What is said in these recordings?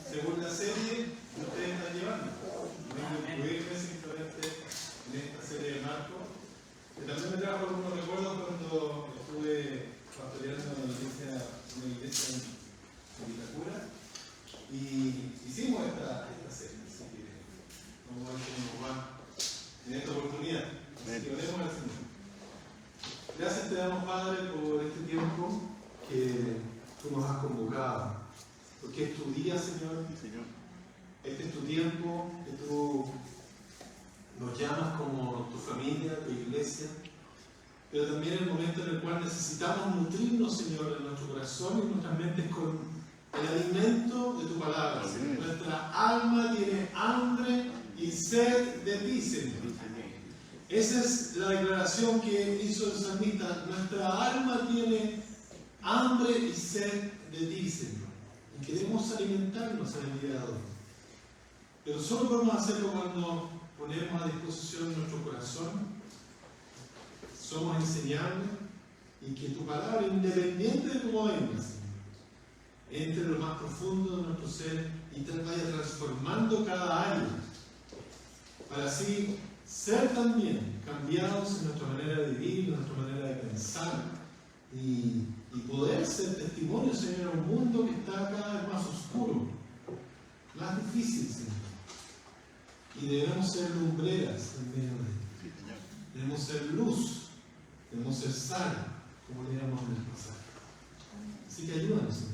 según la serie que ustedes están llevando. Vengo a incluirme simplemente en esta serie de Marcos, que también me trajo algunos recuerdos cuando estuve pastoreando una iglesia en Vitacura, y hicimos esta serie, así que vamos a ver cómo nos va en esta oportunidad. Así que oremos al Señor. Gracias te damos, Padre, por este tiempo que tú nos has convocado, porque es tu día, Señor. Este es tu tiempo, que tú nos llamas como tu familia, tu iglesia, pero también el momento en el cual necesitamos nutrirnos, Señor, en nuestro corazón y en nuestras mentes con el alimento de tu palabra, Señor. Nuestra alma tiene hambre y sed de ti, Señor. Esa es la declaración que hizo el salmista. Nuestra alma tiene hambre y sed de ti, Señor. Y queremos alimentarnos en el día de hoy. Pero solo podemos hacerlo cuando ponemos a disposición nuestro corazón, somos enseñables, y que tu palabra, independiente de cómo venga, Señor, entre en lo más profundo de nuestro ser y vaya transformando cada área, para así ser también cambiados en nuestra manera de vivir, en nuestra manera de pensar, y poder ser testimonio, Señor, en un mundo que está cada vez más oscuro, más difícil, Señor. Y debemos ser lumbreras en medio de él. Debemos ser luz, debemos ser sal, como leíamos en el pasaje. Así que ayúdanos, Señor.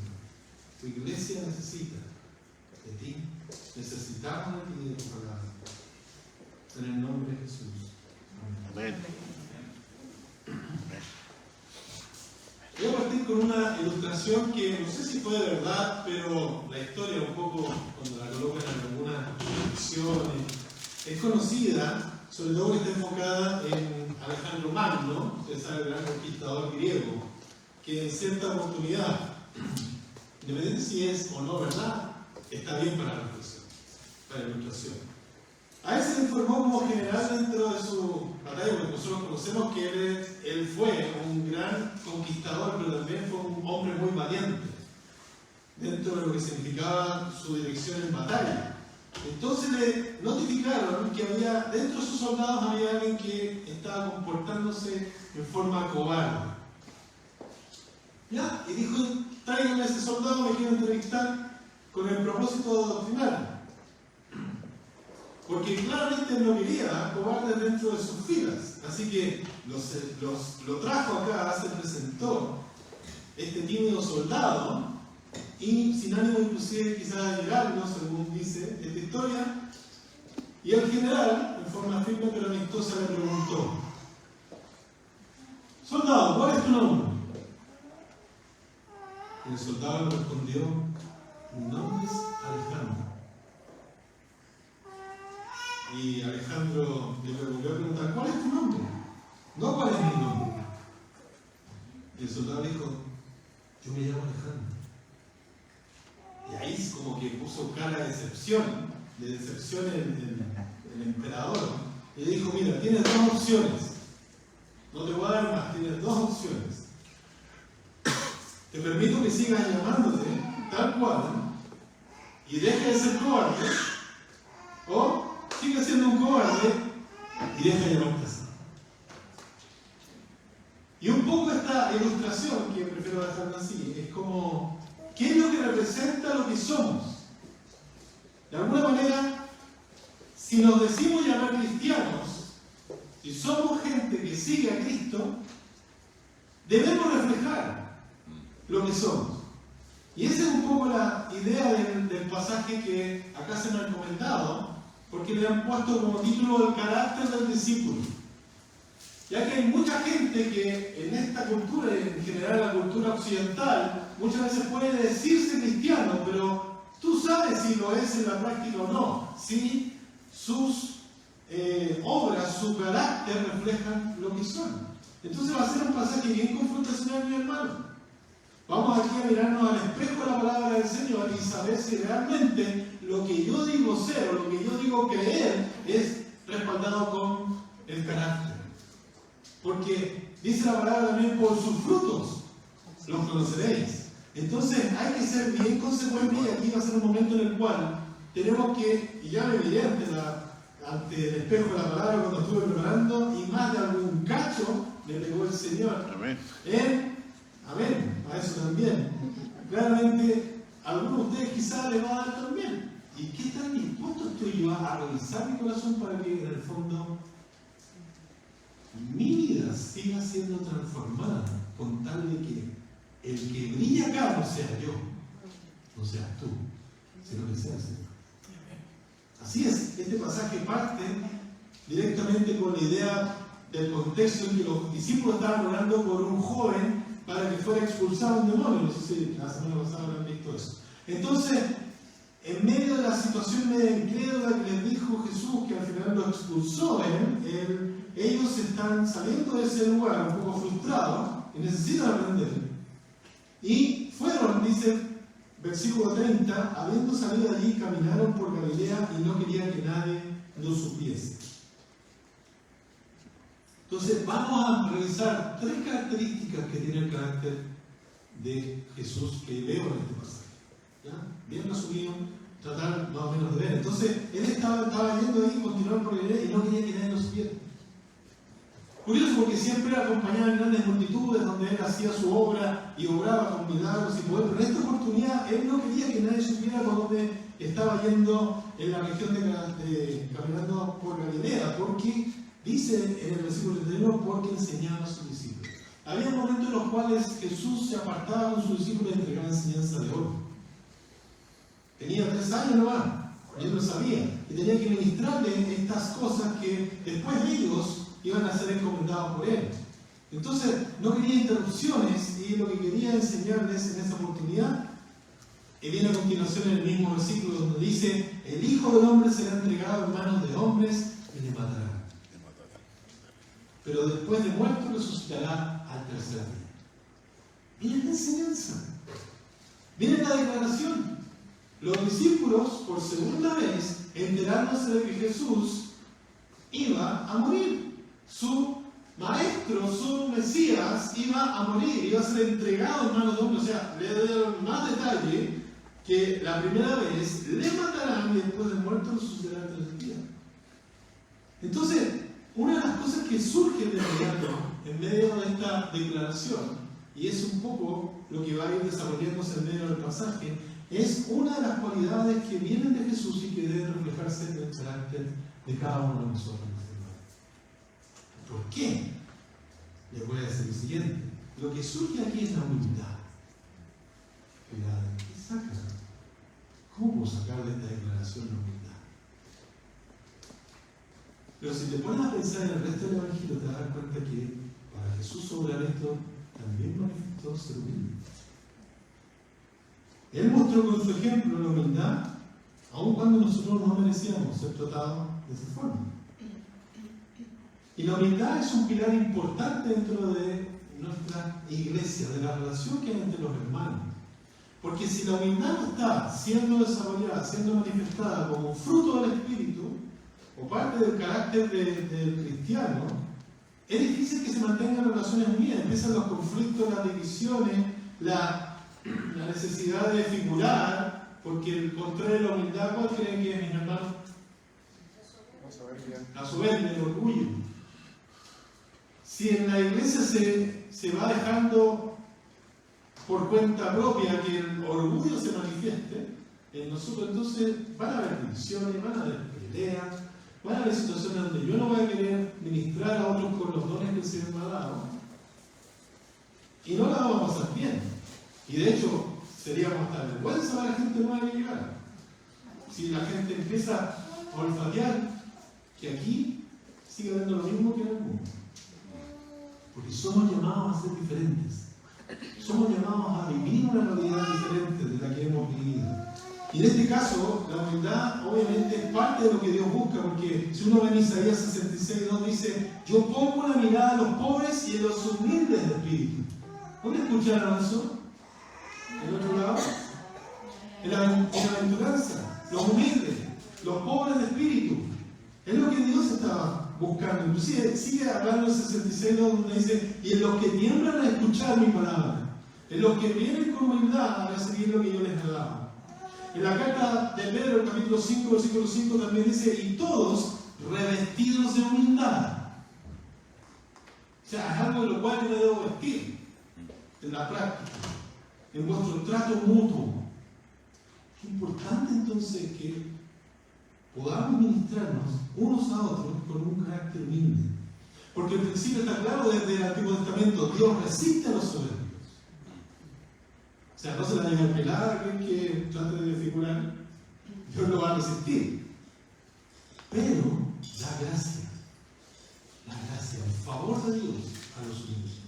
Tu iglesia necesita de ti, necesitamos de ti y de tu palabra. En el nombre de Jesús. Amén. Voy a partir con una ilustración que no sé si fue de verdad, pero la historia un poco, cuando la colocan en algunas ficciones, es conocida, sobre todo que está enfocada en Alejandro Magno, usted sabe, el gran conquistador griego, que en cierta oportunidad, independientemente si es o no verdad, está bien para la reflexión, para la ilustración. A él se le informó como general dentro de su batalla, porque nosotros conocemos que él fue un gran conquistador, pero también fue un hombre muy valiente, dentro de lo que significaba su dirección en batalla. Entonces le notificaron que dentro de sus soldados había alguien que estaba comportándose en forma cobarde. ¿Ya? Y dijo, tráiganme a ese soldado, me quiero entrevistar con el propósito de doctrinar. Porque claramente no quería cobardes dentro de sus filas. Así que lo trajo acá, se presentó este tímido soldado, y sin ánimo inclusive quizás de llegarnos, según dice esta historia, y el general, en forma firme pero amistosa, le preguntó: soldado, ¿cuál es tu nombre? Y el soldado le respondió: mi nombre es Alejandro. Y Alejandro le volvió a preguntar: ¿cuál es tu nombre? No, ¿cuál es mi nombre? Y el soldado dijo: yo me llamo Alejandro. Y ahí como que puso cara de decepción el emperador. Y le dijo: mira, tienes dos opciones. No te voy a dar más, tienes dos opciones. Te permito que sigas llamándote tal cual y dejes de ser cobarde, o sigue siendo un cobarde y deja de llamarte así. Y un poco esta ilustración, que prefiero dejarla así, es como, ¿qué es lo que representa lo que somos? De alguna manera, si nos decimos llamar cristianos, si somos gente que sigue a Cristo, debemos reflejar lo que somos. Y esa es un poco la idea del pasaje que acá se nos ha comentado, porque le han puesto como título el carácter del discípulo. Ya que hay mucha gente que en esta cultura, en general la cultura occidental, muchas veces puede decirse cristiano, pero tú sabes si lo es en la práctica o no, si sus obras, su carácter reflejan lo que son. Entonces va a ser un pasaje bien confrontacional, mi hermano. Vamos aquí a mirarnos al espejo de la palabra del Señor y saber si realmente lo que yo digo ser o lo que yo digo creer es respaldado con el carácter. Porque dice la palabra también: por sus frutos los conoceréis. Entonces hay que ser bien consecuentes y aquí va a ser un momento en el cual tenemos que, y ya me miré ante el espejo de la palabra cuando estuve preparando, y más de algún cacho me pegó el Señor. Amén. Amén, a eso también. Claramente, a algunos de ustedes quizás les va a dar también. ¿Y qué tan dispuesto estoy yo a revisar mi corazón para que en el fondo mi vida siga siendo transformada con tal de que el que brilla acá no sea yo, no seas tú, sino que sea el Señor? Así es, este pasaje parte directamente con la idea del contexto en que los discípulos estaban orando por un joven para que fuera expulsado un demonio. No sé si la semana pasada habrán visto eso. Entonces, en medio de la situación media incrédula que les dijo Jesús, que al final lo expulsó ellos están saliendo de ese lugar un poco frustrados y necesitan aprender. Y fueron, dice versículo 30, habiendo salido de allí, caminaron por Galilea y no querían que nadie lo supiese. Entonces vamos a revisar 3 características que tiene el carácter de Jesús que veo en este pasaje. ¿Ya? Bien resumido, tratar más o menos de ver. Entonces él estaba yendo ahí, continuando por Galilea y no quería que nadie lo supiera. Curioso, porque siempre acompañaba en grandes multitudes donde él hacía su obra y obraba con milagros y poder, pero en esta oportunidad él no quería que nadie supiera por dónde estaba yendo en la región caminando por Galilea, porque dice en el versículo 31, porque enseñaba a sus discípulos. Había momentos en los cuales Jesús se apartaba con sus discípulos y entregaba enseñanza de oro. Tenía 3 años nomás, y él lo sabía, y tenía que ministrarle estas cosas que después ellos iban a ser encomendados por él. Entonces, no quería interrupciones y lo que quería enseñarles en esa oportunidad, y viene a continuación en el mismo versículo donde dice, el Hijo del Hombre será entregado en manos de hombres y le matarán. Pero después de muerto resucitará al tercer día. Miren la enseñanza. Miren la declaración. Los discípulos, por segunda vez, enterándose de que Jesús iba a morir. Su maestro, su Mesías, iba a morir, iba a ser entregado en manos de hombres. O sea, le dieron más detalle que la primera vez le matarán y después de muerto resucitará al tercer día. Entonces, una de las cosas que surge de inmediato en medio de esta declaración, y es un poco lo que va a ir desarrollándose en medio del pasaje, es una de las cualidades que vienen de Jesús y que deben reflejarse en el carácter de cada uno de nosotros. ¿Por qué? Les voy a decir lo siguiente. Lo que surge aquí es la humildad. ¿Qué saca? ¿Cómo puedo sacar de esta declaración la humildad? Pero si te pones a pensar en el resto del Evangelio, te das cuenta que para Jesús obrar esto también manifestó ser humilde. Él mostró con su ejemplo la humildad, aun cuando nosotros no merecíamos ser tratados de esa forma. Y la humildad es un pilar importante dentro de nuestra iglesia, de la relación que hay entre los hermanos. Porque si la humildad no está siendo desarrollada, siendo manifestada como fruto del Espíritu, o parte del carácter del cristiano, es difícil que se mantengan relaciones unidas. Empiezan los conflictos, las divisiones, la necesidad de figurar, porque el contrario de la humildad, ¿cuál creen que es, mis hermanos? La soberbia, el orgullo. Si en la iglesia se va dejando por cuenta propia que el orgullo se manifieste, en nosotros entonces van a haber divisiones, van a haber peleas, van a haber situaciones donde yo no voy a querer ministrar a otros con los dones que el Señor me ha dado, y no la vamos a pasar bien. Y de hecho, seríamos hasta vergüenza para la gente nueva que llegara. Si la gente empieza a olfatear que aquí sigue habiendo lo mismo que en el mundo. Porque somos llamados a ser diferentes. Somos llamados a vivir una realidad diferente de la que hemos vivido. Y en este caso, la humildad obviamente es parte de lo que Dios busca, porque si uno ve en Isaías 66:2 dice, yo pongo la mirada en los pobres y en los humildes de espíritu. ¿Dónde escucharon eso? ¿En otro lado? En la bienaventuranza, los humildes, los pobres de espíritu. Es lo que Dios estaba buscando. Inclusive sigue hablando en 66:2 donde dice, y en los que tiemblan a escuchar mi palabra. En los que vienen con humildad a seguir lo que yo les daba. En la carta de Pedro, el capítulo 5, versículo 5, también dice, y todos revestidos de humildad. O sea, es algo de lo cual yo me debo vestir en la práctica, en vuestro trato mutuo. Es importante entonces que podamos ministrarnos unos a otros con un carácter humilde. Porque el principio está claro desde el Antiguo Testamento, Dios resiste a los soberbios. O sea, no se la lleva pelada, aquel que trate de figurar, Dios lo va a resistir. Pero da gracia, el favor de Dios a los humildes.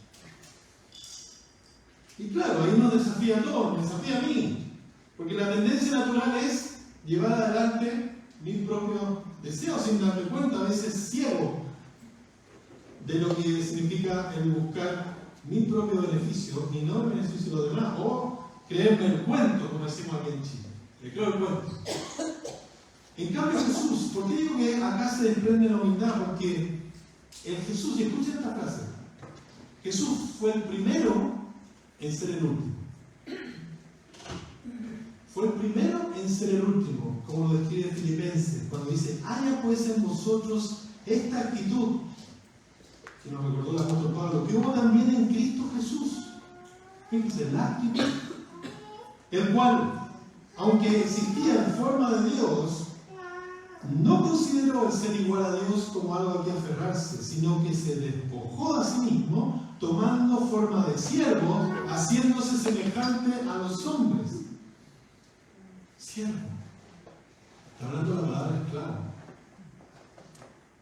Y claro, ahí nos desafía a todos, nos desafía a mí. Porque la tendencia natural es llevar adelante mis propios deseos sin darme cuenta, a veces ciego de lo que significa el buscar mi propio beneficio y no el beneficio de los demás, o creerme el cuento, como decimos aquí en Chile. Me creo el cuento. En cambio Jesús, ¿por qué digo que acá se desprende la humildad? Porque el Jesús, y escuchen esta frase, Jesús fue el primero en ser el último. Fue el primero en ser el último, como lo describe Filipenses, cuando dice, haya pues en vosotros esta actitud, que nos recordó el apóstol Pablo, que hubo también en Cristo Jesús. Fíjense, la actitud, el cual, aunque existía en forma de Dios, no consideró el ser igual a Dios como algo a que aferrarse, sino que se despojó a sí mismo, tomando forma de siervo, haciéndose semejante a los hombres. Siervo. Está hablando de la palabra esclavo.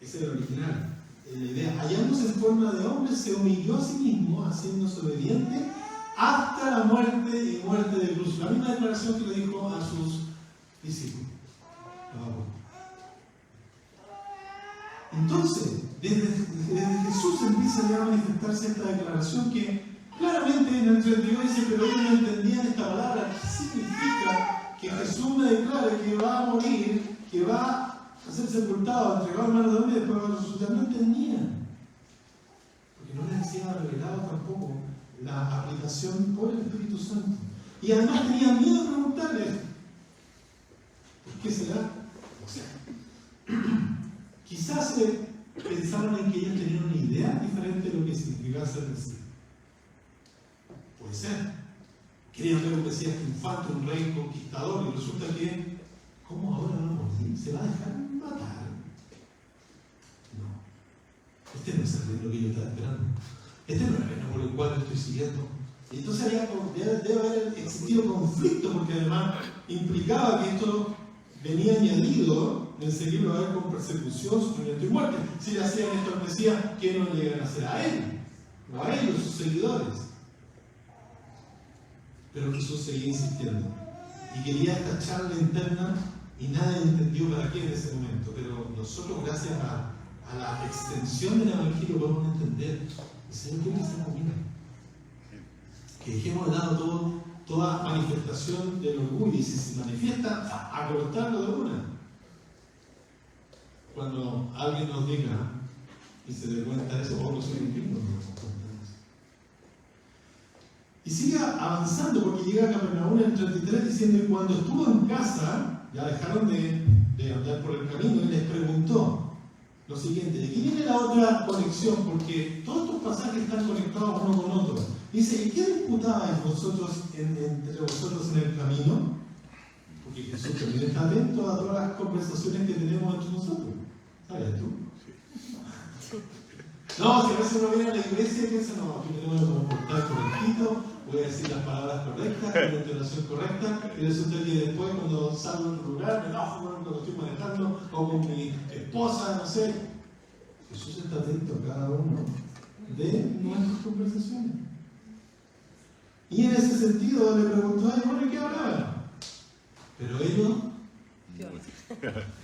Ese era el original. La idea, hallándose en forma de hombre, se humilló a sí mismo, haciéndose obediente hasta la muerte y muerte de cruz. La misma declaración que le dijo a sus discípulos. Entonces, desde Jesús empieza ya a manifestarse esta declaración que claramente en el 32 dice, pero ellos no entendían esta palabra. ¿Qué significa que Jesús me declare que va a morir, que va a ser sepultado, entregado en manos de hombre y después va a resucitar? No entendían. Porque no les había revelado tampoco la aplicación por el Espíritu Santo. Y además tenían miedo de preguntarle, ¿por qué será? O sea, quizás pensaron en que ellos tenían una idea diferente de lo que significaba ser Mesías. Puede ser. Querían ver un Mesías triunfante, un rey conquistador, y resulta que, ¿cómo ahora va a morir? ¿Se va a dejar matar? No. Este no es el reino que yo estaba esperando. Este no es el reino por el cual lo estoy siguiendo. Y entonces debe haber existido conflicto, porque además implicaba que esto venía añadido en seguirlo a él con persecución, sufrimiento y muerte. Si le hacían esto al Mesías, ¿qué no le iban a hacer a él? O a ellos, sus seguidores. Pero Jesús seguía insistiendo. Y quería esta charla interna y nadie entendió para qué en ese momento. Pero nosotros, gracias a la extensión del Evangelio, podemos entender el Señor quiere que seamos humildes. Que dejemos de lado toda manifestación del orgullo, y si se manifiesta, a cortarlo de una. Cuando alguien nos diga y se dé cuenta de eso, no soy un gringo, y sigue avanzando, porque llega a Capernaum en el 33 diciendo, y cuando estuvo en casa, ya dejaron de andar por el camino, y les preguntó lo siguiente: aquí viene la otra conexión, porque todos estos pasajes están conectados uno con otro. Dice, ¿y qué disputabais vosotros entre vosotros en el camino? Porque Jesús también está atento a todas las conversaciones que tenemos entre nosotros. ¿Sabes tú? No, si a veces uno viene a la iglesia y piensa, no, aquí tenemos que comportar correctito, voy a decir las palabras correctas, con la entonación correcta, y resulta que después cuando salgo en un lugar me enojo cuando estoy manejando, o con mi esposa, no sé. Jesús está atento a cada uno de nuestras conversaciones. Y en ese sentido le preguntó, ay, bueno, ¿y qué hablaban? Pero ellos, calladitos.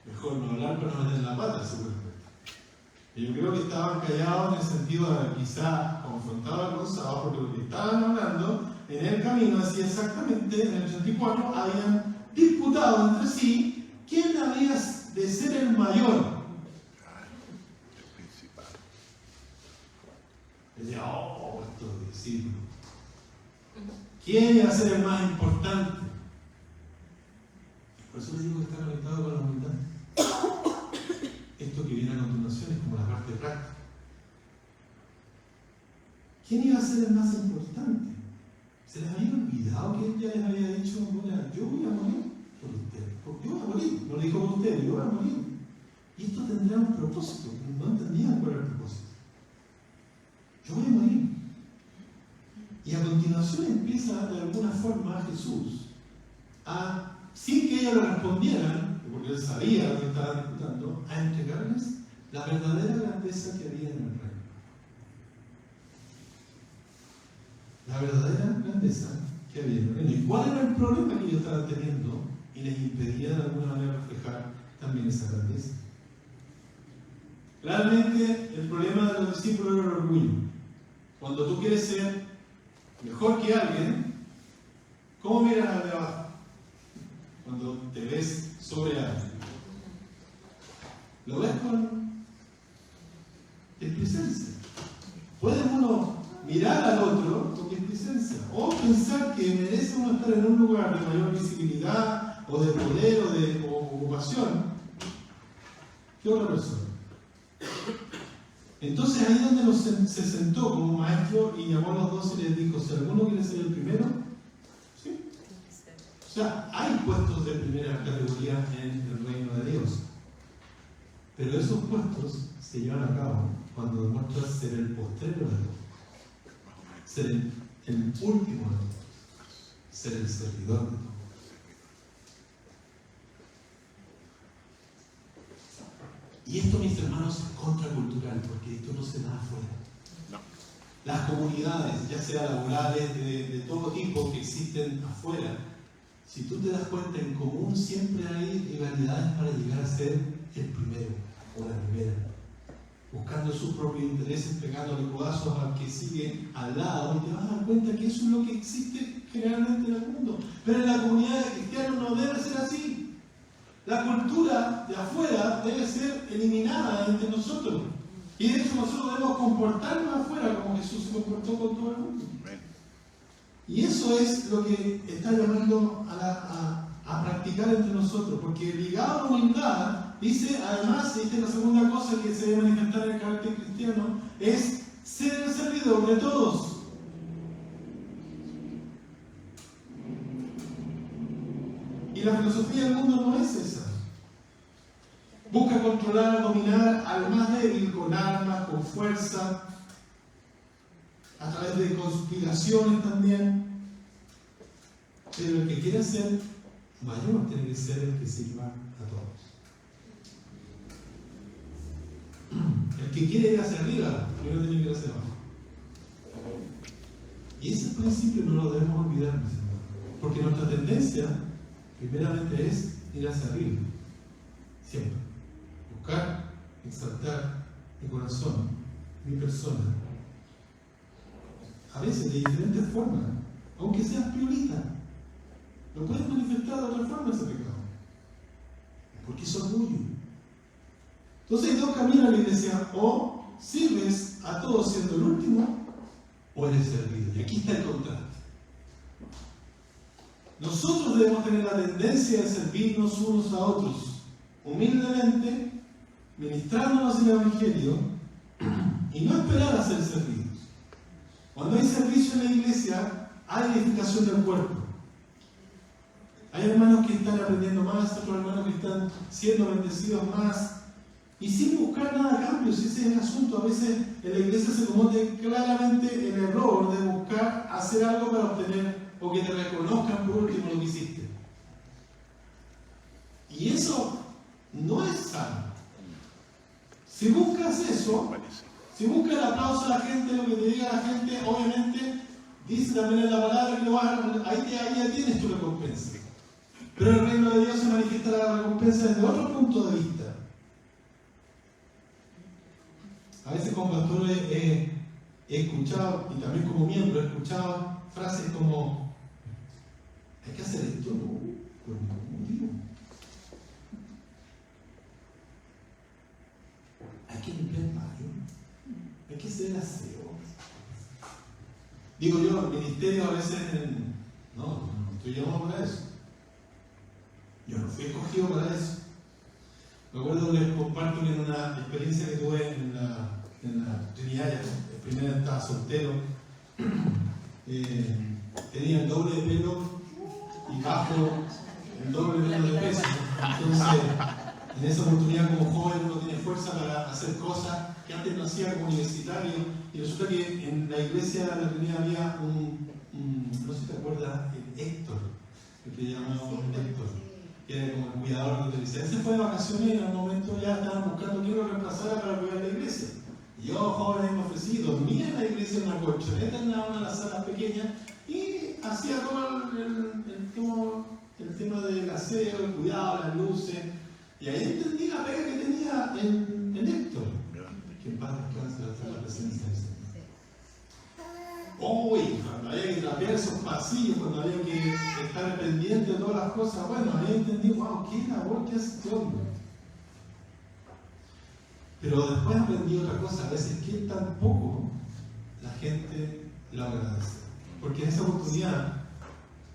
Mejor no hablar para no meter la pata, seguramente. Y yo creo que estaban callados en el sentido de quizá confrontados, acusados, porque lo que estaban hablando en el camino hacía exactamente, en el 34, habían disputado entre sí quién había de ser el mayor. Decía, oh, estos discípulos. ¿Quién iba a ser el más importante? Por eso les digo que está conectado con la humildad. Esto que viene a continuación es como la parte práctica. ¿Quién iba a ser el más importante? ¿Se les había olvidado que él ya les había dicho, mira, yo voy a morir por ustedes? Yo voy a morir, no lo dijo por ustedes, yo voy a morir. Y esto tendrá un propósito, no entendían cuál era el propósito. Yo voy a morir. Y a continuación empieza de alguna forma Jesús sin que ellos le respondieran, porque él sabía lo que estaban disputando, a entregarles la verdadera grandeza que había en el reino. La verdadera grandeza que había en el reino. ¿Y cuál era el problema que ellos estaban teniendo? Y les impedía de alguna manera reflejar también esa grandeza. Realmente el problema de los discípulos era el orgullo. Cuando tú quieres ser mejor que alguien, ¿cómo miras al de abajo? Cuando te ves sobre alguien, lo ves con displicencia. Puede uno mirar al otro con displicencia o pensar que merece uno estar en un lugar de mayor visibilidad o de poder o de ocupación que otra persona. Entonces ahí es donde se sentó como maestro y llamó a los 12 y les dijo, si alguno quiere ser el primero, ¿sí? O sea, hay puestos de primera categoría en el reino de Dios. Pero esos puestos se llevan a cabo cuando demuestras ser el postrero de todos, ser el último de todos, ser el servidor de todos. Y esto, mis hermanos, es contracultural, porque esto no se da afuera. No. Las comunidades, ya sea laborales, de todo tipo que existen afuera, si tú te das cuenta, en común siempre hay rivalidades para llegar a ser el primero o la primera, buscando sus propios intereses, pegándole codazos al que sigue al lado, y te vas a dar cuenta que eso es lo que existe generalmente en el mundo. Pero en la comunidad de cristianos no debe ser así. La cultura de afuera debe ser eliminada entre nosotros. Y de hecho nosotros debemos comportarnos afuera como Jesús se comportó con todo el mundo. Y eso es lo que está llamando a practicar entre nosotros. Porque ligado a la humildad, dice, además, esta es la segunda cosa que se debe manifestar en el carácter cristiano, es ser el servidor de todos. Y la filosofía del mundo no es esa. Busca controlar, dominar al más débil con armas, con fuerza, a través de conspiraciones también. Pero el que quiera ser mayor tiene que ser el que sirva a todos. El que quiere ir hacia arriba, primero tiene que ir hacia abajo. Y ese principio no lo debemos olvidar, mis hermanos, porque nuestra tendencia primeramente es ir hacia arriba, siempre. Buscar, exaltar mi corazón, mi persona. A veces de diferentes formas, aunque seas piolita, lo puedes manifestar de otra forma ese pecado. Porque es orgullo. Entonces hay dos caminos en la iglesia: o sirves a todos siendo el último, o eres servido. Y aquí está el contraste. Nosotros debemos tener la tendencia de servirnos unos a otros, humildemente, ministrándonos el Evangelio, y no esperar a ser servidos. Cuando hay servicio en la iglesia, hay edificación del cuerpo. Hay hermanos que están aprendiendo más, otros hermanos que están siendo bendecidos más, y sin buscar nada a cambio. Si ese es el asunto, a veces en la iglesia se comete claramente el error de buscar hacer algo para obtener, o que te reconozcan por último lo que hiciste. Y eso no es sano. Si buscas eso, si buscas el aplauso de la gente, lo que te diga la gente, obviamente dice también en la palabra que lo vas a, ahí ya tienes tu recompensa. Pero el reino de Dios se manifiesta la recompensa desde otro punto de vista. A veces como pastor he escuchado, y también como miembro he escuchado frases como: hay que hacer esto, no, por ningún motivo. Hay que limpiar el baño, hay que hacer el aseo. Digo yo, el ministerio a veces, no estoy llamado para eso. Yo no fui escogido para eso. Me acuerdo que les comparto que en una experiencia que tuve en la Trinidad, primero estaba soltero, tenía el doble de pelo y bajo el doble menos de peso. Entonces, en esa oportunidad como joven uno tiene fuerza para hacer cosas que antes no hacía como universitario. Y resulta que en la iglesia de la Trinidad había no sé si te acuerdas, el Héctor, el que llamábamos Héctor, que era como el cuidador de la iglesia. Él se fue de vacaciones y en un momento ya estaban buscando quién lo reemplazara para cuidar la iglesia. Y yo, joven, me ofrecí, dormía en la iglesia en una colchoneta en una de las salas pequeñas y hacía todo el tema del aseo, el cuidado, las luces. Y ahí entendí la pega que tenía en Héctor. Que en paz descanse la presencia del Señor. Y cuando había que trapear esos pasillos, cuando había que estar pendiente de todas las cosas, bueno, ahí entendí, wow, qué labor que hace este hombre. Pero después aprendí otra cosa, a veces que tan poco la gente lo agradece. Porque en esa oportunidad,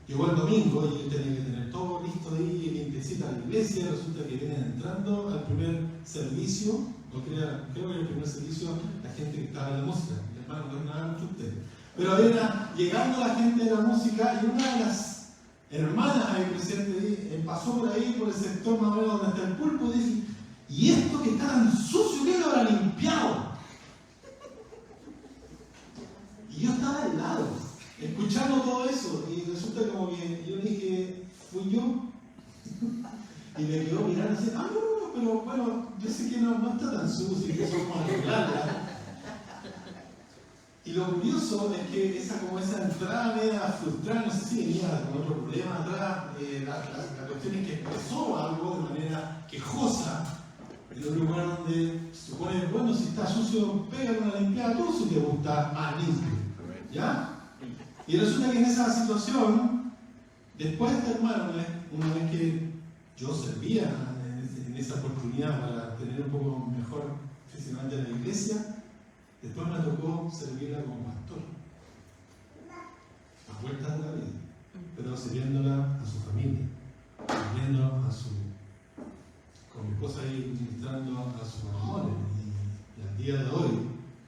llegó el domingo y yo tenía que tener todo listo ahí, limpiecita la iglesia, resulta que vienen entrando al primer servicio, creo que el primer servicio, la gente que estaba en la música, hermano, no es nada mucho usted. Pero era llegando la gente de la música y una de las hermanas ahí presentes pasó por ahí, por el sector más o menos donde está el pulpo, y dice, ¿y esto que está tan sucio, quién lo habrá limpiado? Y yo estaba al lado, escuchando todo eso, y resulta como que yo le dije, ¿fui yo? Y me quedó mirando así, no, pero bueno, yo sé que no está tan sucio, que eso es como arreglarla. Y lo curioso es que esa entrada media frustrada, no sé si venía con otro problema atrás, la cuestión es que expresó algo de manera quejosa en un lugar donde se supone, bueno, si está sucio, pégale una limpiada, todo si te gusta más limpio. ¿Ya? Y resulta que en esa situación, después de esta hermana, una vez que yo servía en esa oportunidad para tener un poco mejor físicamente en la iglesia, después me tocó servirla como pastor, a vueltas de la vida, pero sirviéndola a su familia, sirviendo con mi esposa ahí ministrando a sus matrimonio. Y al día de hoy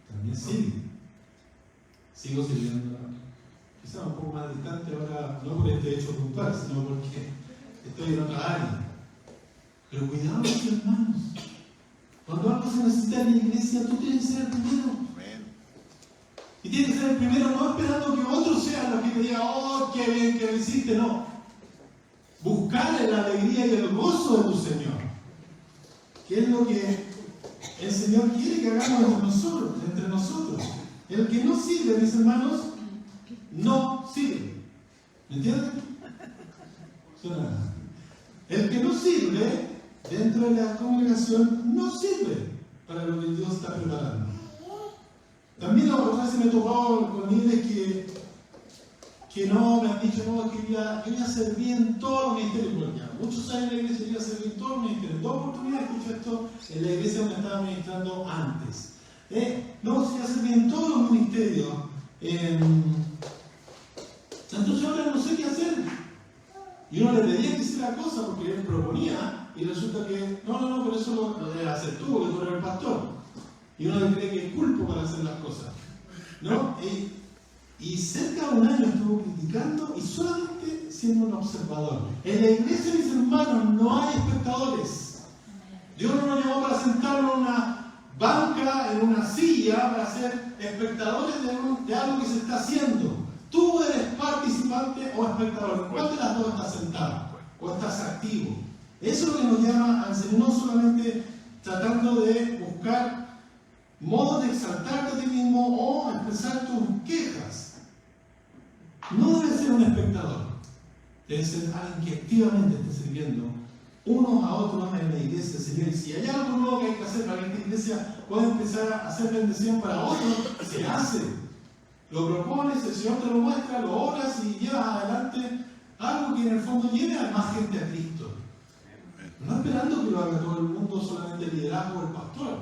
también sigo sirviéndola, quizá un poco más distante ahora, no por este hecho puntual, sino porque estoy en otra área. Pero cuidado, mis hermanos. Cuando algo se necesita en la iglesia, tú tienes que ser el primero. Y tienes que ser el primero, no esperando que otros sean los que te digan, oh, qué bien que lo hiciste, no. Buscar la alegría y el gozo de tu Señor. Que es lo que el Señor quiere que hagamos entre nosotros. El que no sirve, mis hermanos, no sirve. ¿Me entienden? Suena. El que no sirve dentro de la congregación no sirve para lo que Dios está preparando. También otra vez me tocó con líderes que no me han dicho, no, es que yo voy a servir en todos los ministerios. Bueno, ya muchos años en la iglesia yo voy a servir en todos los ministerios. En 2 oportunidades escucho esto en la iglesia donde estaba ministrando antes. No, si voy a servir en todos los ministerios. Entonces ahora no sé qué hacer. Y uno le pedía que hiciera cosas porque él proponía y resulta que, no, pero eso lo debes hacer tú, porque tú eres el pastor. Y uno le cree que es culpo para hacer las cosas, ¿no? Y cerca de un año estuvo criticando y solamente siendo un observador. En la iglesia, mis hermanos, no hay espectadores. Dios no nos llamó para sentarnos en una banca, en una silla, para ser espectadores de algo que se está haciendo. Tú eres participante o espectador. ¿Cuál de las dos estás sentado? ¿O estás activo? Eso es lo que nos llama al Señor, no solamente tratando de buscar modos de exaltarte a ti mismo o expresar tus quejas. No debes ser un espectador. Debes ser alguien que activamente esté sirviendo unos a otros en la iglesia, Señor. Y si hay algo nuevo que hay que hacer para que esta iglesia pueda empezar a hacer bendición para otros, se hace. Lo propones, el Señor te lo muestra, lo oras y llevas adelante algo que en el fondo lleve a más gente a Cristo. No esperando que lo haga todo el mundo, solamente el liderazgo del pastor.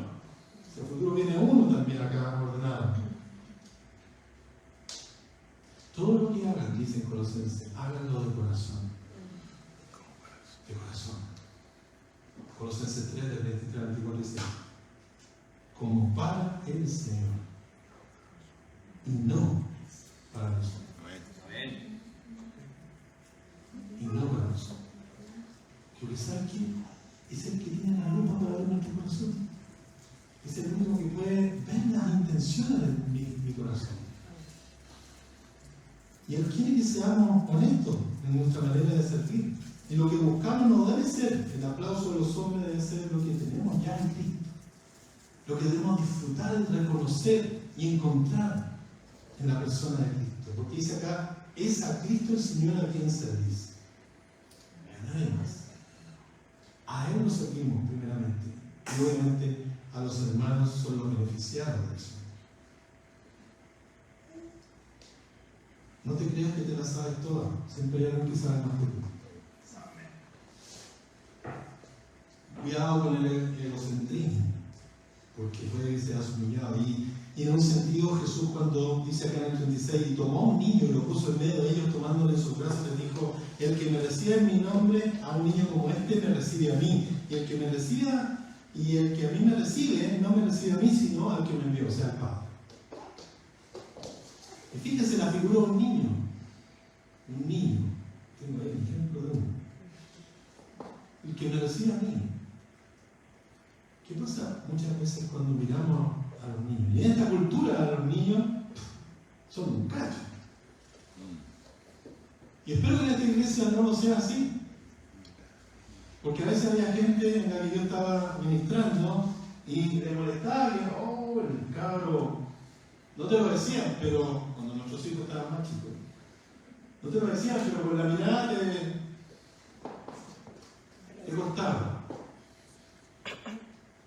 Si el futuro viene uno también acá ordenado. todo lo que hagan, dice Colosenses, háganlo de corazón. De corazón. Colosenses 3, del 23 al 24 dice, como para el Señor y no para nosotros. Amén. Y no para nosotros. Porque ¿sabe quién? Es el que tiene la lupa para ver nuestro corazón. Es el único que puede ver las intenciones de mi corazón. Y Él quiere que seamos honestos en nuestra manera de servir. Y lo que buscamos no debe ser el aplauso de los hombres, debe ser lo que tenemos ya en Cristo. Lo que debemos disfrutar es reconocer y encontrar en la persona de Cristo. Porque dice acá, es a Cristo el Señor a quien servís. A nadie más. A Él nos servimos primeramente. Y obviamente a los hermanos son los beneficiados de eso. No te creas que te la sabes toda. Siempre hay alguien que sabe más que tú. Cuidado con el egocentrismo, porque puede que seas humillado. Y en un sentido, Jesús, cuando dice acá en el 36, y tomó a un niño y lo puso en medio de ellos, tomándole en sus brazos, les dijo: el que me reciba en mi nombre, a un niño como este, me recibe a mí. Y el que me reciba, y el que a mí me recibe, no me recibe a mí, sino al que me envió, o sea, al Padre. Y fíjense la figura de un niño. Un niño. Tengo ahí el ejemplo de uno. El que me recibe a mí. ¿Qué pasa muchas veces cuando miramos a los niños? Y en esta cultura, los niños son un cacho. Y espero que en esta iglesia no lo sea así. Porque a veces había gente en la que yo estaba ministrando y le molestaba que, oh, el cabro, no te lo decían, pero cuando nuestros hijos estaban más chicos, no te lo decían, pero con la mirada te cortaba.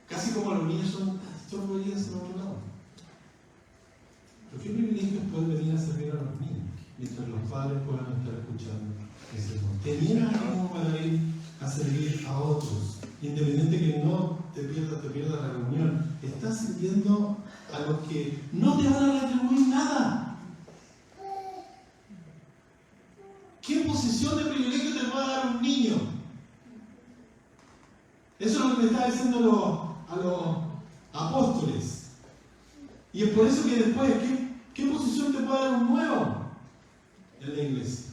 Casi como los niños son, esto podría ser otro lado. Pero qué privilegio es poder venir a servir a los niños, mientras los padres puedan estar escuchando ese sermón. Tener ánimo para ir a servir a otros, independiente que no te pierdas la reunión. Estás sirviendo a los que no te van a retribuir nada. ¿Qué posición de privilegio te puede dar un niño? Eso es lo que le está diciendo a los apóstoles. Y es por eso que después, ¿qué posición te puede dar un nuevo en la iglesia?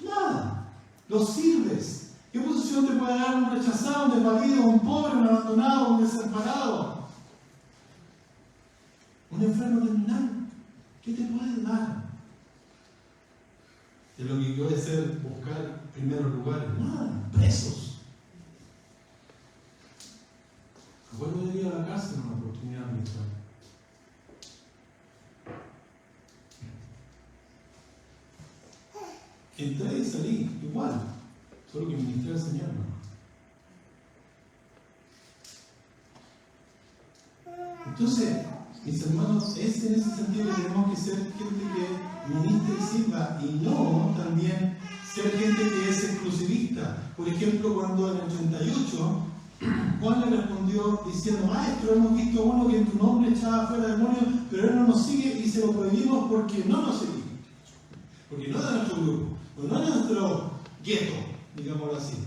Nada. Los sirves. ¿Qué posición te puede dar un rechazado, un desvalido, un pobre, un abandonado, un desamparado? Un enfermo terminal. ¿Qué te puede dar? De lo que puede ser buscar primeros lugares. Nada. Presos. Vuelvo de ir a la cárcel en una oportunidad mensual. Entré y salí igual, solo que ministré al Señor, ¿no? Entonces, mis hermanos, es en ese sentido que tenemos que ser gente que ministre y sirva, y no también ser gente que es exclusivista. Por ejemplo, cuando en el 38 Juan le respondió diciendo: maestro, hemos visto uno que en tu nombre echaba fuera demonios, pero él no nos sigue y se lo prohibimos porque no nos sigue. Porque no es de nuestro grupo, o no es de nuestro gueto, digámoslo así.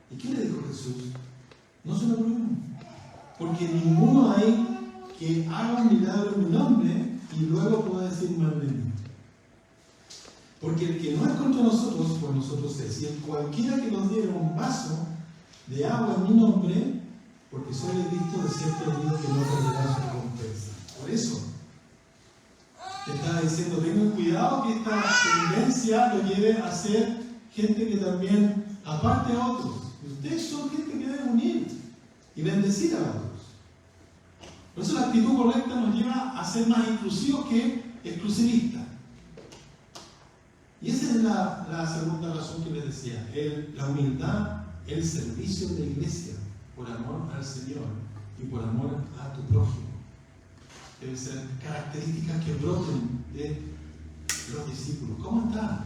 ¿Y qué le dijo Jesús? No se lo prohibimos. Porque ninguno hay que haga un milagro en mi nombre y luego pueda decir mal de mí. Porque el que no es contra nosotros, por nosotros es. Y el cualquiera que nos diera un vaso de agua en mi nombre, porque soy el Cristo, de cierto digo que no perderá su recompensa. Por eso te está diciendo: tengan cuidado que esta tendencia lo lleve a ser gente que también aparte a otros. Y ustedes son gente que deben unir y bendecir a otros. Por eso la actitud correcta nos lleva a ser más inclusivos que exclusivistas. Y esa es la segunda razón que les decía: la humildad. El servicio de la iglesia por amor al Señor y por amor a tu prójimo. Deben ser características que broten de los discípulos. ¿Cómo está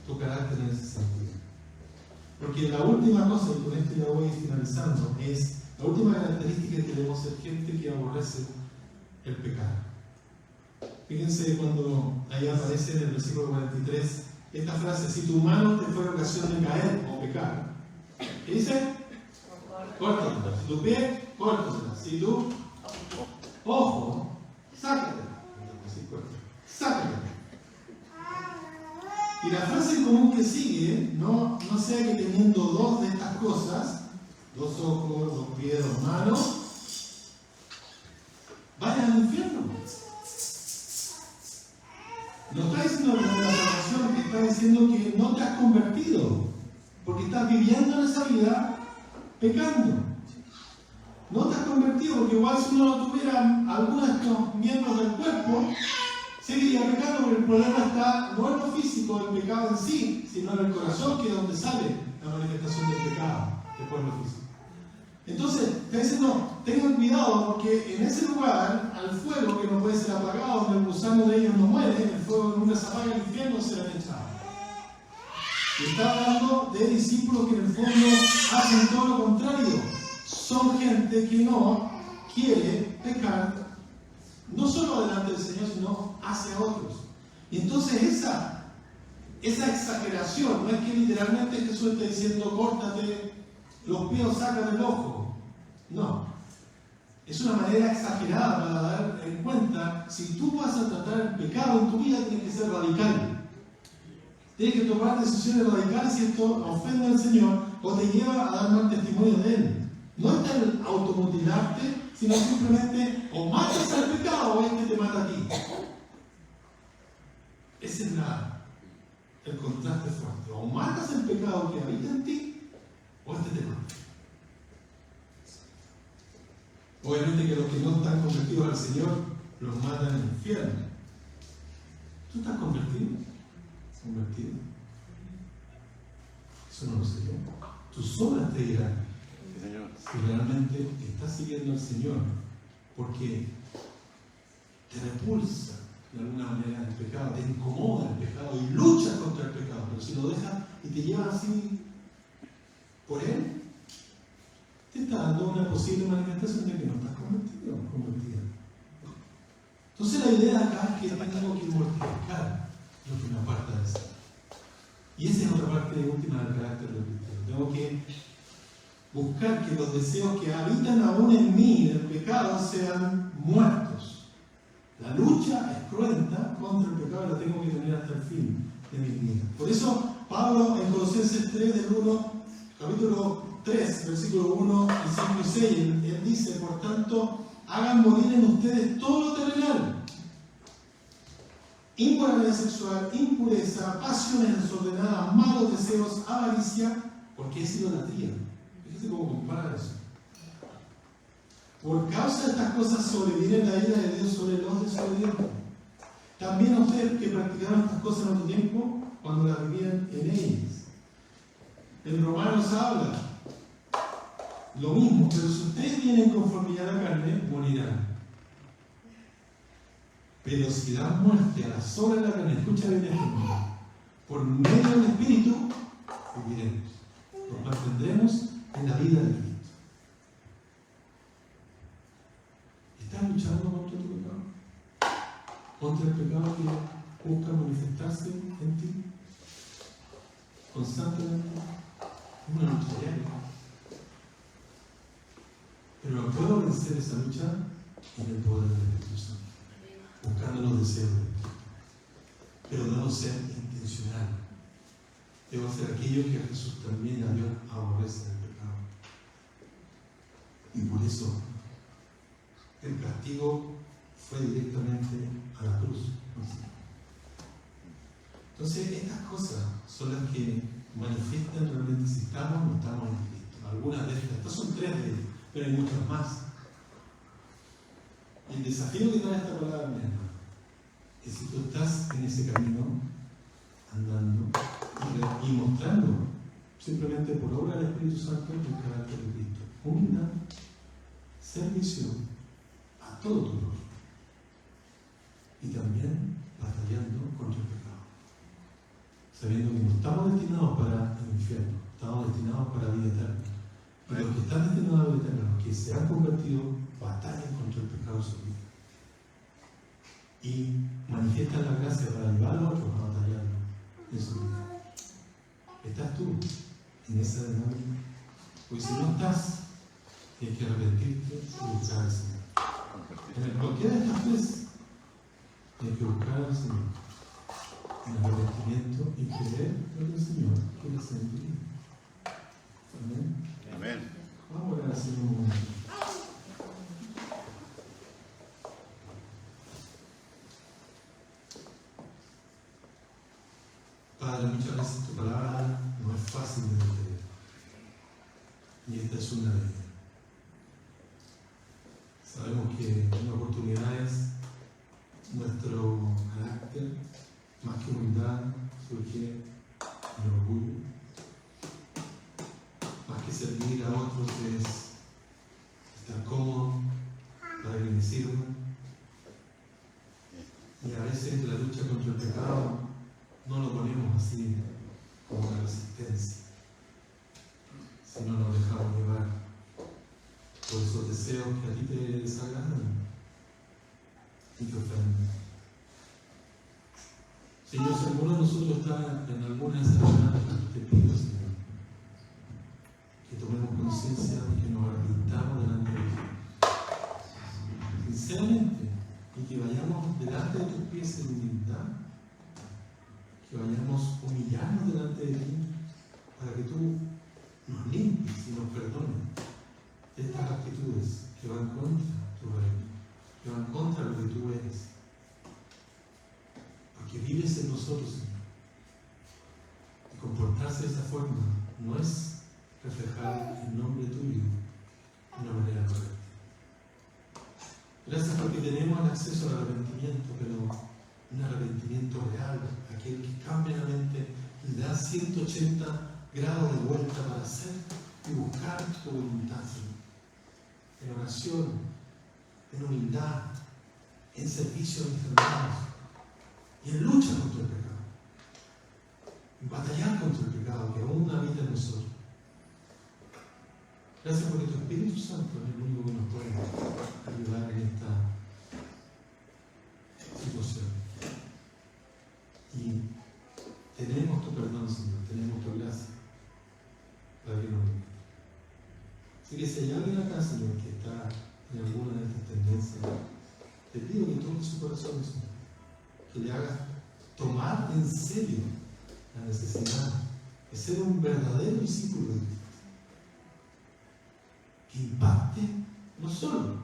tu carácter en ese sentido? Porque la última cosa, y con esto ya voy finalizando, es la última característica: que debemos ser gente que aborrece el pecado. Fíjense cuando ahí aparece en el versículo 43 esta frase: si tu mano te fue ocasión de caer o pecar, ¿qué dice? Córtatela. Si tu pie, córtatela. Si tu ojo, sácatela. Sácatela. Y la frase común que sigue, no sea que teniendo dos de estas cosas, dos ojos, dos pies, dos manos, vayan al infierno. No está diciendo la salvación, que está diciendo que no te has convertido, porque estás viviendo en esa vida pecando. No te has convertido, porque igual si uno no tuviera alguno de estos miembros del cuerpo, seguiría pecando, porque el problema está no en lo físico, el pecado en sí, sino en el corazón, que es donde sale la manifestación del pecado, después de lo físico. Entonces, está diciendo, tengan cuidado, porque en ese lugar, al fuego que no puede ser apagado, donde el gusano de ellos no muere, el fuego nunca se apaga, el infierno será echado. Y está hablando de discípulos que en el fondo hacen todo lo contrario. Son gente que no quiere pecar, no solo delante del Señor, sino hacia otros. Y entonces esa exageración, no es que literalmente Jesús esté diciendo, córtate los pies, sácate el ojo. No. Es una manera exagerada para dar en cuenta, si tú vas a tratar el pecado en tu vida, tienes que ser radical. Tienes que tomar decisiones radicales si esto ofende al Señor o te lleva a dar mal testimonio de Él. No es el automutilarte, sino simplemente o matas al pecado o este te mata a ti. Ese es el contraste fuerte. O matas el pecado que habita en ti o este te mata. Obviamente que los que no están convertidos al Señor los matan en el infierno. ¿Tú estás convertido? ¿Convertido? Eso no lo sé yo. Tus obras te dirán si realmente estás siguiendo al Señor, porque te repulsa de alguna manera el pecado, te incomoda el pecado y luchas contra el pecado, pero si lo dejas y te llevas así por Él, te está dando una posible manifestación de que no estás convertido o convertida. Entonces la idea acá es que tengo que mortificar lo que me aparta del Señor. Y esa es otra parte última del carácter del cristiano. Tengo que buscar que los deseos que habitan aún en mí, el pecado, sean muertos. La lucha es cruenta contra el pecado y la tengo que tener hasta el fin de mi vida. Por eso Pablo en Colosenses 3, del 1, capítulo 3, versículo 1, 5 y 6, él dice, por tanto, hagan morir en ustedes todo lo terrenal. Inmoralidad sexual, impureza, pasiones desordenadas, malos deseos, avaricia, porque es idolatría. Fíjese cómo compara eso. Por causa de estas cosas sobreviene la ira de Dios sobre los desobedientes. También ustedes que practicaron estas cosas en otro tiempo, cuando las vivían en ellas. En Romanos habla lo mismo, pero si ustedes tienen conformidad a la carne, morirán. Pero si dan muerte a las obras de la carne, escucha bien esto, por medio del Espíritu, viviremos. Nos mantendremos en la vida de Cristo. ¿Estás luchando contra tu pecado? ¿Contra el pecado que busca manifestarse en ti? Constantemente. Es una lucha diaria. Pero puedo vencer esa lucha en el poder del Espíritu Santo, buscando los deseos de Dios. Pero debo ser intencional. Debo hacer aquello que Jesús también a Dios aborrece del pecado. Y por eso el castigo fue directamente a la cruz. Entonces, estas cosas son las que manifiestan realmente si estamos o no estamos en Cristo. Algunas de estas son 3 de ellas, pero hay muchas más. Y el desafío que trae esta palabra, mi hermano, es si tú estás en ese camino, andando y mostrando, simplemente por obra del Espíritu Santo, el carácter de Cristo. Humildad, servicio a todo tu dolor. Y también batallando contra el pecado. Sabiendo que no estamos destinados para el infierno, estamos destinados para la vida eterna. Y los que están destinados a la vida eterna, los que se han convertido, batallan contra el pecado en su vida. Y manifiestan la gracia para ayudar a otros a batallar en su vida. ¿Estás tú en esa dinámica? Porque si no estás, tienes que arrepentirte y buscar al Señor. En cualquiera de estas tres, tienes que buscar al Señor en arrepentimiento y creer en el Señor que le hace en tu vida. Amén. Amén. Vamos a orar al Señor un momento. Padre, muchas veces tu palabra no es fácil de entender. Y esta es una de ellas. Sabemos que en oportunidades nuestro carácter, más que humildad, surge en orgullo. Más que servir a otros es estar cómodo para que me sirvan. Y a veces la lucha contra el pecado no lo ponemos así como una resistencia, sino nos dejamos llevar por esos deseos que a ti te desagradan y te ofenden. Señor, si alguno de nosotros está en alguna de esas realidades, te pido, Señor, que tomemos conciencia y que nos arrepintamos delante de ti, sinceramente, y que vayamos delante de tus pies en humildad, que vayamos humillarnos delante de ti para que tú nos limpies y nos perdones de estas actitudes que van contra tu reino, que van contra lo que tú eres. Porque vives en nosotros, Señor. Y comportarse de esa forma no es reflejar el nombre tuyo de una manera correcta. Gracias porque tenemos el acceso al arrepentimiento, pero un arrepentimiento real, aquel que cambia la mente y da 180 grados de vuelta para hacer y buscar tu voluntad, Señor. En oración, en humildad, en servicio a mis hermanos y en lucha contra el pecado. En batallar contra el pecado que aún habita en nosotros. Gracias porque tu Espíritu Santo es el único que nos puede ayudar en esta situación. Y tenemos tu perdón, Señor, tenemos tu gracia para que nos libre. Así que si hay alguien acá, Señor, que está en alguna de estas tendencias, te pido que toque su corazón, Señor, que le hagas tomar en serio la necesidad de ser un verdadero discípulo de Cristo, que impacte no solo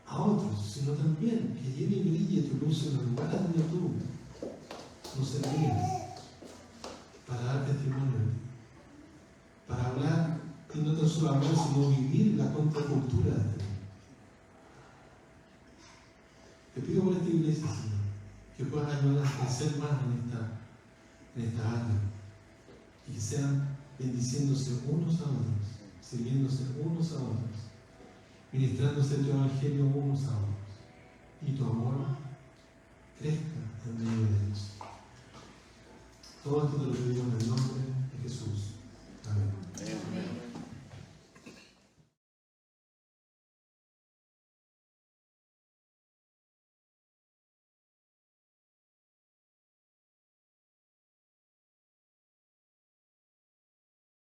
a otros, sino también que lleve y brille tu luz en los lugares donde tú nos envías para dar testimonio de ti, para hablar y no tan solo hablar, sino vivir la contracultura de ti. Te pido por esta iglesia, Señor, que puedan ayudar a crecer más en esta área y que sean bendiciéndose unos a otros, sirviéndose unos a otros, ministrándose tu evangelio unos a otros, y tu amor crezca en medio de ellos. Todo esto te lo pedimos en el nombre de Jesús. Amén. Amén.